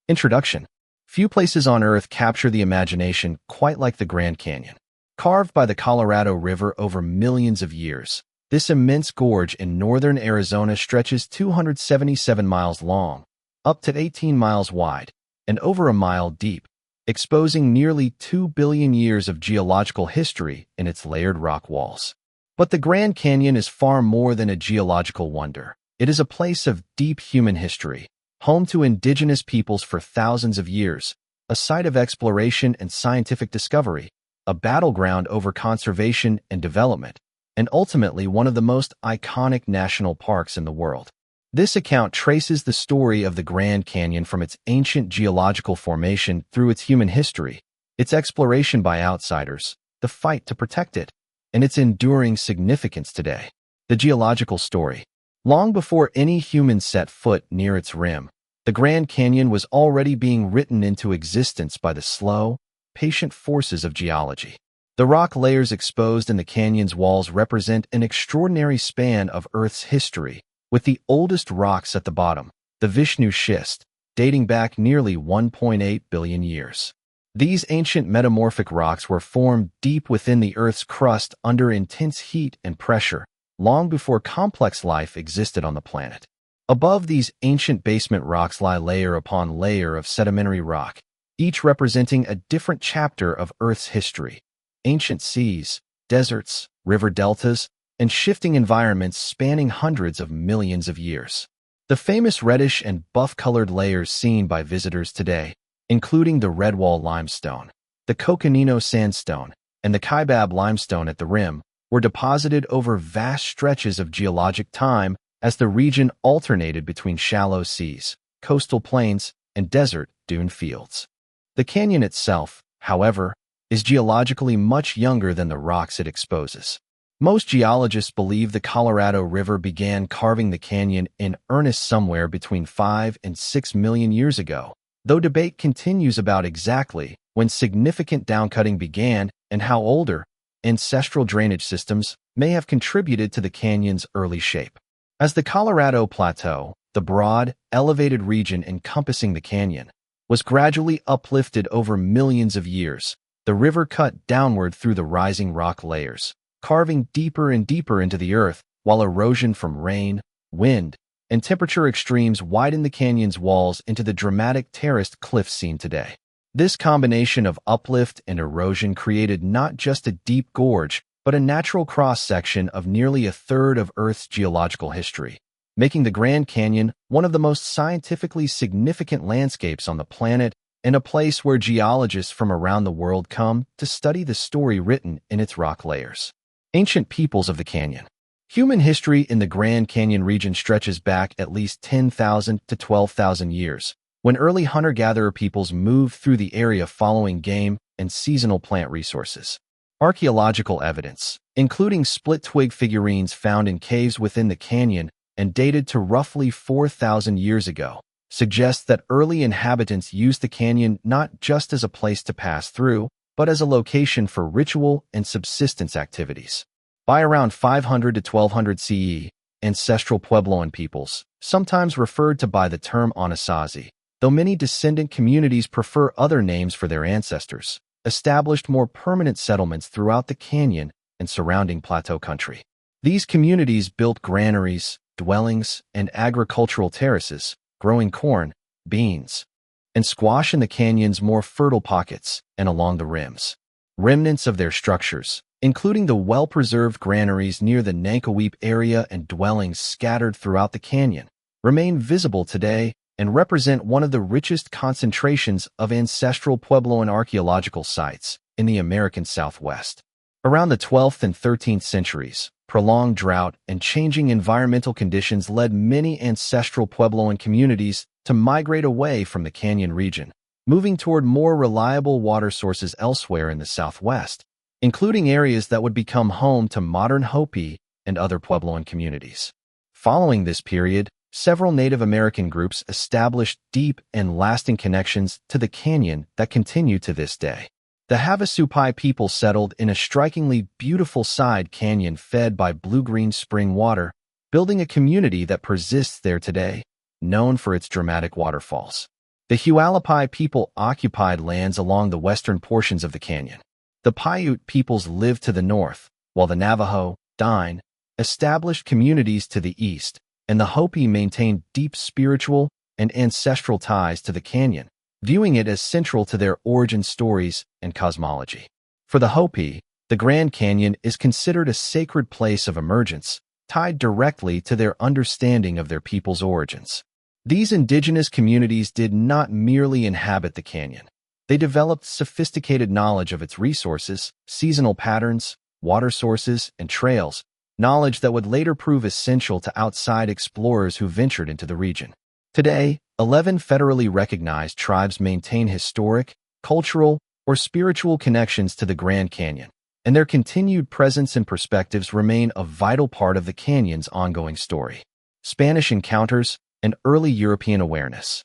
Introduction. Few places on Earth capture the imagination quite like the Grand Canyon. Carved by the Colorado River over millions of years, this immense gorge in northern Arizona stretches 277 miles long, up to 18 miles wide, and over a mile deep, exposing nearly 2 billion years of geological history in its layered rock walls. But the Grand Canyon is far more than a geological wonder. It is a place of deep human history, home to indigenous peoples for thousands of years, a site of exploration and scientific discovery, a battleground over conservation and development, and ultimately one of the most iconic national parks in the world. This account traces the story of the Grand Canyon from its ancient geological formation through its human history, its exploration by outsiders, the fight to protect it, and its enduring significance today. The geological story. Long before any humans set foot near its rim, the Grand Canyon was already being written into existence by the slow, patient forces of geology. The rock layers exposed in the canyon's walls represent an extraordinary span of Earth's history, with the oldest rocks at the bottom, the Vishnu Schist, dating back nearly 1.8 billion years. These ancient metamorphic rocks were formed deep within the Earth's crust under intense heat and pressure, long before complex life existed on the planet. Above these ancient basement rocks lie layer upon layer of sedimentary rock, each representing a different chapter of Earth's history. Ancient seas, deserts, river deltas, and shifting environments spanning hundreds of millions of years. The famous reddish and buff-colored layers seen by visitors today, including the Redwall limestone, the Coconino sandstone, and the Kaibab limestone at the rim, were deposited over vast stretches of geologic time as the region alternated between shallow seas, coastal plains, and desert dune fields. The canyon itself, however, is geologically much younger than the rocks it exposes. Most geologists believe the Colorado River began carving the canyon in earnest somewhere between 5 and 6 million years ago, though debate continues about exactly when significant downcutting began and how older, ancestral drainage systems may have contributed to the canyon's early shape. As the Colorado Plateau, the broad, elevated region encompassing the canyon, was gradually uplifted over millions of years, the river cut downward through the rising rock layers, carving deeper and deeper into the earth, while erosion from rain, wind, and temperature extremes widened the canyon's walls into the dramatic terraced cliffs seen today. This combination of uplift and erosion created not just a deep gorge, but a natural cross-section of nearly a third of Earth's geological history, making the Grand Canyon one of the most scientifically significant landscapes on the planet and a place where geologists from around the world come to study the story written in its rock layers. Ancient peoples of the canyon. Human history in the Grand Canyon region stretches back at least 10,000 to 12,000 years, when early hunter-gatherer peoples moved through the area following game and seasonal plant resources. Archaeological evidence, including split-twig figurines found in caves within the canyon and dated to roughly 4,000 years ago, suggests that early inhabitants used the canyon not just as a place to pass through, but as a location for ritual and subsistence activities. By around 500 to 1200 CE, ancestral Puebloan peoples, sometimes referred to by the term Anasazi, though many descendant communities prefer other names for their ancestors, established more permanent settlements throughout the canyon and surrounding plateau country. These communities built granaries, dwellings, and agricultural terraces, growing corn, beans, and squash in the canyon's more fertile pockets and along the rims. Remnants of their structures, including the well-preserved granaries near the Nankoweap area and dwellings scattered throughout the canyon, remain visible today and represent one of the richest concentrations of ancestral Puebloan archaeological sites in the American Southwest. Around the 12th and 13th centuries, prolonged drought and changing environmental conditions led many ancestral Puebloan communities to migrate away from the canyon region, moving toward more reliable water sources elsewhere in the Southwest, including areas that would become home to modern Hopi and other Puebloan communities. Following this period, several Native American groups established deep and lasting connections to the canyon that continue to this day. The Havasupai people settled in a strikingly beautiful side canyon fed by blue-green spring water, building a community that persists there today, known for its dramatic waterfalls. The Hualapai people occupied lands along the western portions of the canyon. The Paiute peoples lived to the north, while the Navajo, Dine, established communities to the east, and the Hopi maintained deep spiritual and ancestral ties to the canyon, viewing it as central to their origin stories and cosmology. For the Hopi, the Grand Canyon is considered a sacred place of emergence, tied directly to their understanding of their people's origins. These indigenous communities did not merely inhabit the canyon. They developed sophisticated knowledge of its resources, seasonal patterns, water sources, and trails, knowledge that would later prove essential to outside explorers who ventured into the region. Today, 11 federally recognized tribes maintain historic, cultural, or spiritual connections to the Grand Canyon, and their continued presence and perspectives remain a vital part of the canyon's ongoing story. Spanish encounters and early European awareness.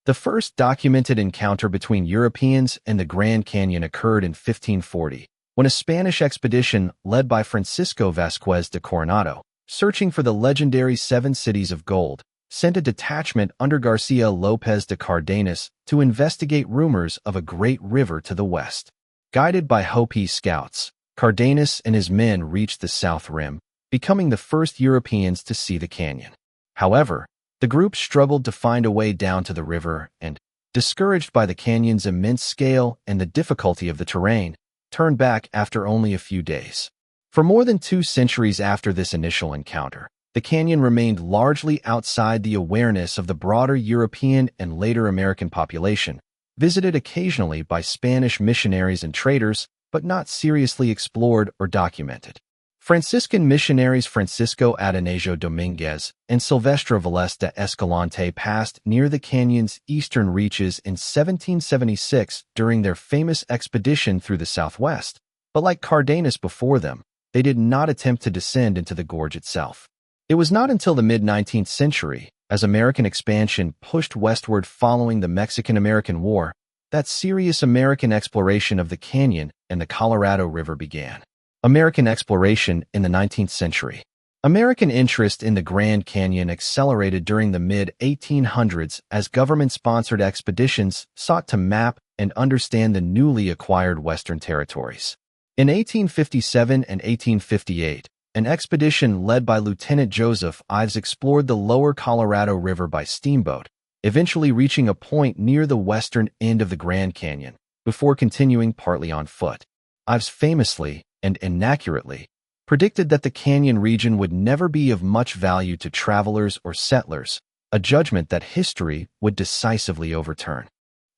The first documented encounter between Europeans and the Grand Canyon occurred in 1540, when a Spanish expedition led by Francisco Vázquez de Coronado, searching for the legendary Seven Cities of Gold, sent a detachment under Garcia López de Cardenas to investigate rumors of a great river to the west. Guided by Hopi scouts, Cardenas and his men reached the south rim, becoming the first Europeans to see the canyon. However, the group struggled to find a way down to the river and, discouraged by the canyon's immense scale and the difficulty of the terrain, turned back after only a few days. For more than 2 centuries after this initial encounter, the canyon remained largely outside the awareness of the broader European and later American population, visited occasionally by Spanish missionaries and traders, but not seriously explored or documented. Franciscan missionaries Francisco Atanasio Dominguez and Silvestre Vélez de Escalante passed near the canyon's eastern reaches in 1776 during their famous expedition through the southwest, but like Cardenas before them, they did not attempt to descend into the gorge itself. It was not until the mid-19th century, as American expansion pushed westward following the Mexican-American War, that serious American exploration of the canyon and the Colorado River began. American exploration in the 19th century. American interest in the Grand Canyon accelerated during the mid-1800s as government-sponsored expeditions sought to map and understand the newly acquired Western territories. In 1857 and 1858, an expedition led by Lieutenant Joseph Ives explored the lower Colorado River by steamboat, eventually reaching a point near the western end of the Grand Canyon, before continuing partly on foot. Ives famously, and inaccurately, predicted that the canyon region would never be of much value to travelers or settlers, a judgment that history would decisively overturn.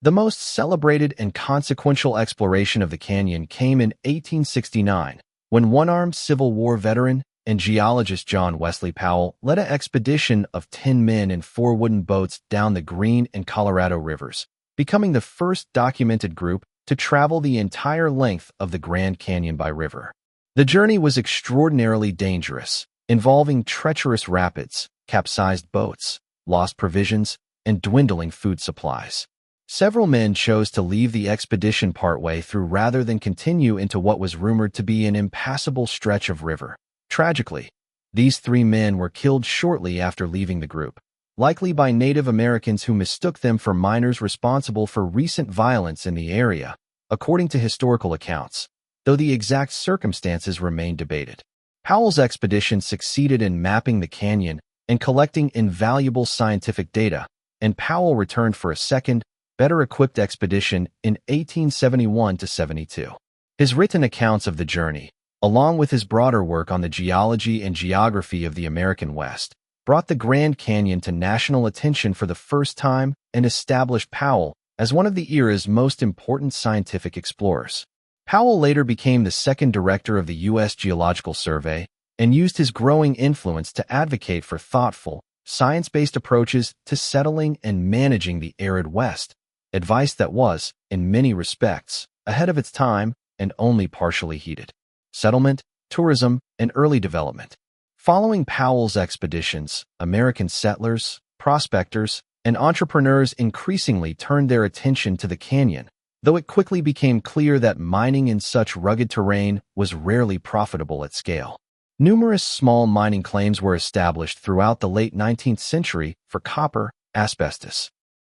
The most celebrated and consequential exploration of the canyon came in 1869, when one-armed Civil War veteran and geologist John Wesley Powell led an expedition of 10 men in 4 wooden boats down the Green and Colorado rivers, becoming the first documented group to travel the entire length of the Grand Canyon by river. The journey was extraordinarily dangerous, involving treacherous rapids, capsized boats, lost provisions, and dwindling food supplies. Several men chose to leave the expedition partway through rather than continue into what was rumored to be an impassable stretch of river. Tragically, these 3 men were killed shortly after leaving the group, likely by Native Americans who mistook them for miners responsible for recent violence in the area, according to historical accounts, though the exact circumstances remain debated. Powell's expedition succeeded in mapping the canyon and collecting invaluable scientific data, and Powell returned for a second, better-equipped expedition in 1871-72. His written accounts of the journey, along with his broader work on the geology and geography of the American West, brought the Grand Canyon to national attention for the first time and established Powell as one of the era's most important scientific explorers. Powell later became the 2nd director of the U.S. Geological Survey and used his growing influence to advocate for thoughtful, science-based approaches to settling and managing the arid West, advice that was, in many respects, ahead of its time and only partially heeded. Settlement, tourism, and early development. Following Powell's expeditions, American settlers, prospectors, and entrepreneurs increasingly turned their attention to the canyon, though it quickly became clear that mining in such rugged terrain was rarely profitable at scale. Numerous small mining claims were established throughout the late 19th century for copper, asbestos,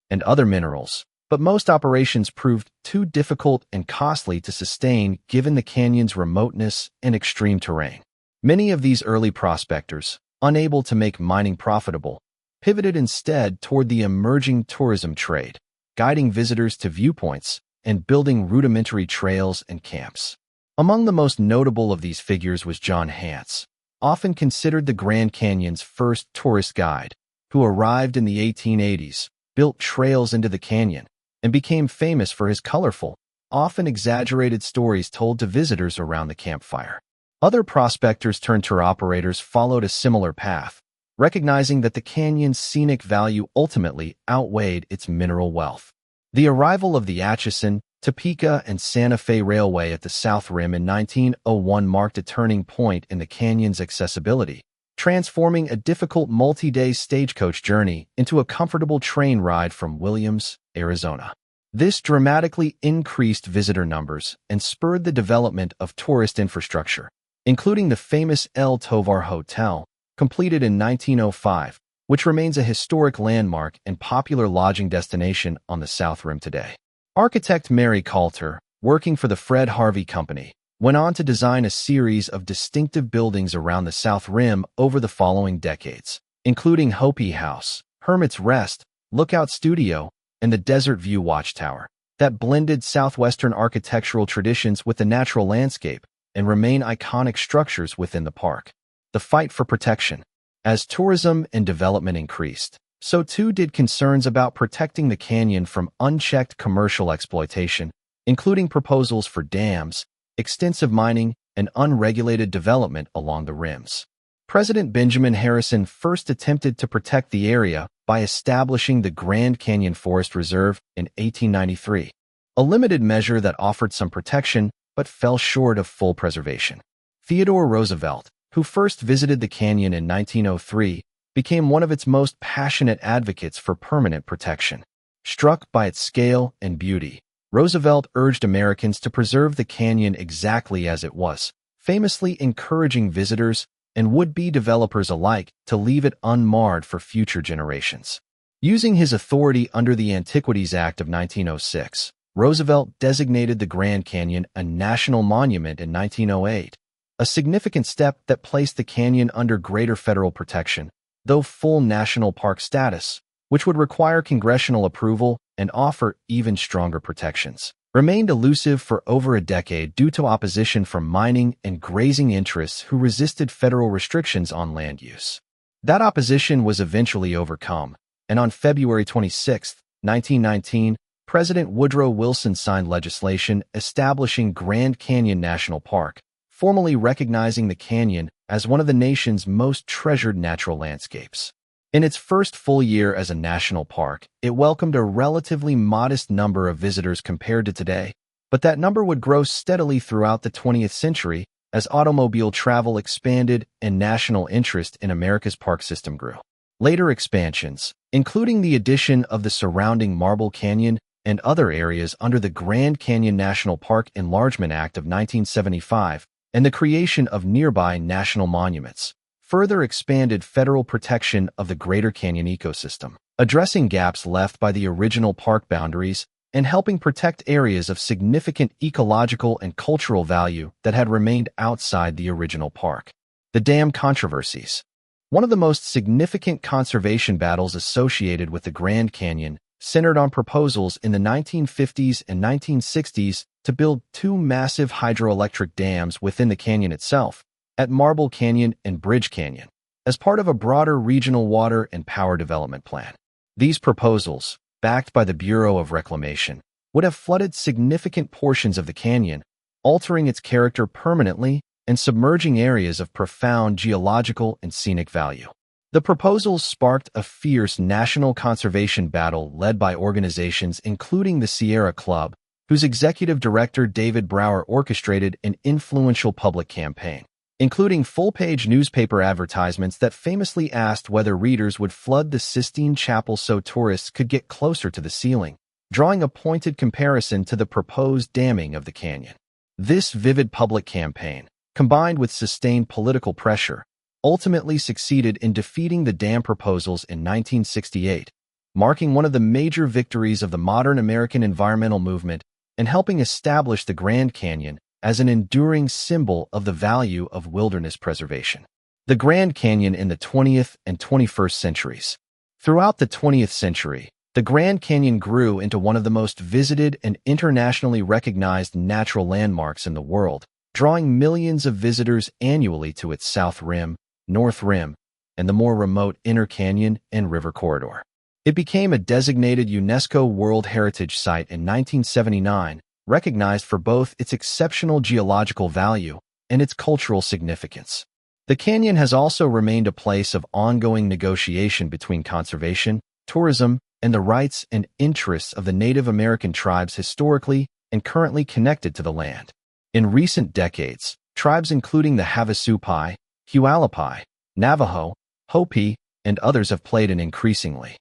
and other minerals, but most operations proved too difficult and costly to sustain given the canyon's remoteness and extreme terrain. Many of these early prospectors, unable to make mining profitable, pivoted instead toward the emerging tourism trade, guiding visitors to viewpoints and building rudimentary trails and camps. Among the most notable of these figures was John Hance, often considered the Grand Canyon's first tourist guide, who arrived in the 1880s, built trails into the canyon, and became famous for his colorful, often exaggerated stories told to visitors around the campfire. Other prospectors turned tour operators followed a similar path, recognizing that the canyon's scenic value ultimately outweighed its mineral wealth. The arrival of the Atchison, Topeka, and Santa Fe Railway at the South Rim in 1901 marked a turning point in the canyon's accessibility, transforming a difficult multi-day stagecoach journey into a comfortable train ride from Williams, Arizona. This dramatically increased visitor numbers and spurred the development of tourist infrastructure, including the famous El Tovar Hotel, completed in 1905, which remains a historic landmark and popular lodging destination on the South Rim today. Architect Mary Coulter, working for the Fred Harvey Company, went on to design a series of distinctive buildings around the South Rim over the following decades, including Hopi House, Hermit's Rest, Lookout Studio, and the Desert View Watchtower, that blended Southwestern architectural traditions with the natural landscape and remain iconic structures within the park. The fight for protection. As tourism and development increased, so too did concerns about protecting the canyon from unchecked commercial exploitation, including proposals for dams, extensive mining, and unregulated development along the rims. President Benjamin Harrison first attempted to protect the area by establishing the Grand Canyon Forest Reserve in 1893, a limited measure that offered some protection but fell short of full preservation. Theodore Roosevelt, who first visited the canyon in 1903, became one of its most passionate advocates for permanent protection. Struck by its scale and beauty, Roosevelt urged Americans to preserve the canyon exactly as it was, famously encouraging visitors and would-be developers alike to leave it unmarred for future generations. Using his authority under the Antiquities Act of 1906, Roosevelt designated the Grand Canyon a national monument in 1908, a significant step that placed the canyon under greater federal protection, though full national park status, which would require congressional approval and offer even stronger protections, remained elusive for over a decade due to opposition from mining and grazing interests who resisted federal restrictions on land use. That opposition was eventually overcome, and on February 26, 1919, President Woodrow Wilson signed legislation establishing Grand Canyon National Park, formally recognizing the canyon as one of the nation's most treasured natural landscapes. In its first full year as a national park, it welcomed a relatively modest number of visitors compared to today, but that number would grow steadily throughout the 20th century as automobile travel expanded and national interest in America's park system grew. Later expansions, including the addition of the surrounding Marble Canyon and other areas under the Grand Canyon National Park Enlargement Act of 1975, and the creation of nearby national monuments, further expanded federal protection of the Greater Canyon ecosystem, addressing gaps left by the original park boundaries and helping protect areas of significant ecological and cultural value that had remained outside the original park. The dam controversies. One of the most significant conservation battles associated with the Grand Canyon centered on proposals in the 1950s and 1960s to build two massive hydroelectric dams within the canyon itself, at Marble Canyon and Bridge Canyon, as part of a broader regional water and power development plan. These proposals, backed by the Bureau of Reclamation, would have flooded significant portions of the canyon, altering its character permanently and submerging areas of profound geological and scenic value. The proposals sparked a fierce national conservation battle led by organizations including the Sierra Club, whose executive director David Brower orchestrated an influential public campaign, including full-page newspaper advertisements that famously asked whether readers would flood the Sistine Chapel so tourists could get closer to the ceiling, drawing a pointed comparison to the proposed damming of the canyon. This vivid public campaign, combined with sustained political pressure, ultimately succeeded in defeating the dam proposals in 1968, marking one of the major victories of the modern American environmental movement and helping establish the Grand Canyon as an enduring symbol of the value of wilderness preservation. The Grand Canyon in the 20th and 21st centuries. Throughout the 20th century, the Grand Canyon grew into one of the most visited and internationally recognized natural landmarks in the world, drawing millions of visitors annually to its south rim, north rim, and the more remote inner canyon and river corridor. It became a designated UNESCO World Heritage Site in 1979, recognized for both its exceptional geological value and its cultural significance. The canyon has also remained a place of ongoing negotiation between conservation, tourism, and the rights and interests of the Native American tribes historically and currently connected to the land. In recent decades, tribes including the Havasupai, Hualapai, Navajo, Hopi, and others have played an increasingly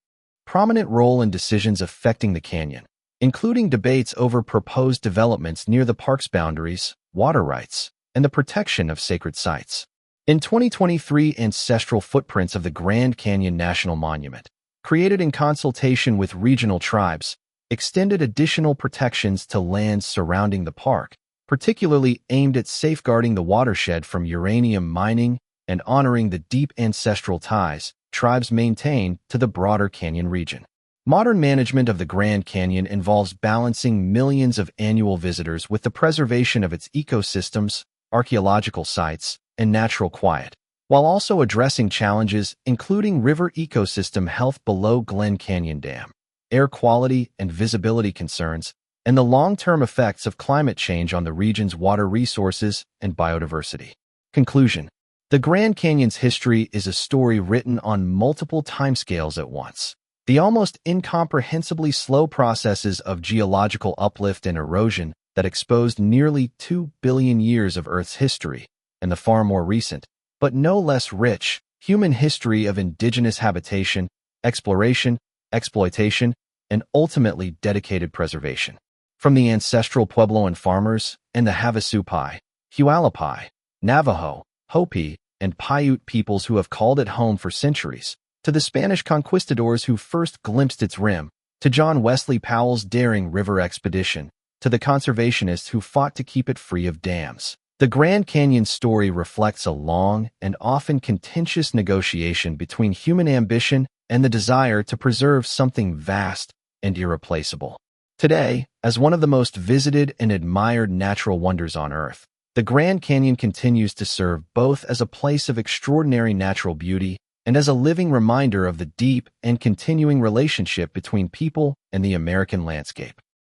prominent role in decisions affecting the canyon, including debates over proposed developments near the park's boundaries, water rights, and the protection of sacred sites. In 2023, ancestral footprints of the Grand Canyon National Monument, created in consultation with regional tribes, extended additional protections to lands surrounding the park, particularly aimed at safeguarding the watershed from uranium mining and honoring the deep ancestral ties tribes maintain to the broader canyon region. Modern management of the Grand Canyon involves balancing millions of annual visitors with the preservation of its ecosystems, archaeological sites, and natural quiet, while also addressing challenges including river ecosystem health below Glen Canyon Dam, air quality and visibility concerns, and the long-term effects of climate change on the region's water resources and biodiversity. Conclusion. The Grand Canyon's history is a story written on multiple timescales at once. The almost incomprehensibly slow processes of geological uplift and erosion that exposed nearly 2 billion years of Earth's history, and the far more recent, but no less rich, human history of indigenous habitation, exploration, exploitation, and ultimately dedicated preservation. From the ancestral Puebloan farmers and the Havasupai, Hualapai, Navajo, Hopi, and Paiute peoples who have called it home for centuries, to the Spanish conquistadors who first glimpsed its rim, to John Wesley Powell's daring river expedition, to the conservationists who fought to keep it free of dams. The Grand Canyon story reflects a long and often contentious negotiation between human ambition and the desire to preserve something vast and irreplaceable. Today, as one of the most visited and admired natural wonders on Earth, the Grand Canyon continues to serve both as a place of extraordinary natural beauty and as a living reminder of the deep and continuing relationship between people and the American landscape.